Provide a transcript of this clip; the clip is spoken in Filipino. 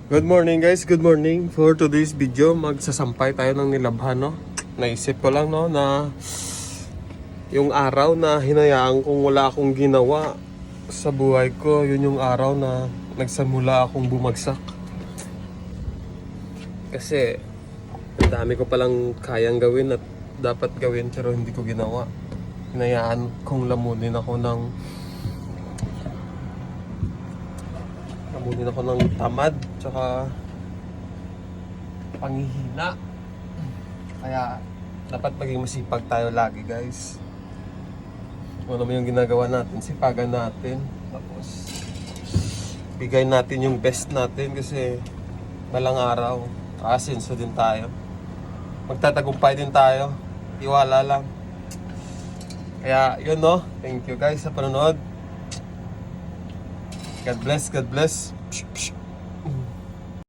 Good morning guys, good morning. For today's video, magsasampay tayo ng nilabhan, no? Naisip ko lang, no, na yung araw na hinayaan kong wala akong ginawa sa buhay ko, yun yung araw na nagsamula akong bumagsak. Kasi ang dami ko palang kayang gawin at dapat gawin pero hindi ko ginawa. Hinayaan kong lamunin ako ng tamad tsaka panghihina. Kaya dapat maging masipag tayo lagi, guys. Kung ano mo yung ginagawa natin, sipagan natin. Tapos bigay natin yung best natin kasi balang araw aasenso din tayo. Magtatagumpay din tayo. Iwala lang. Kaya yun, no. Thank you guys sa panonood. God bless, God bless.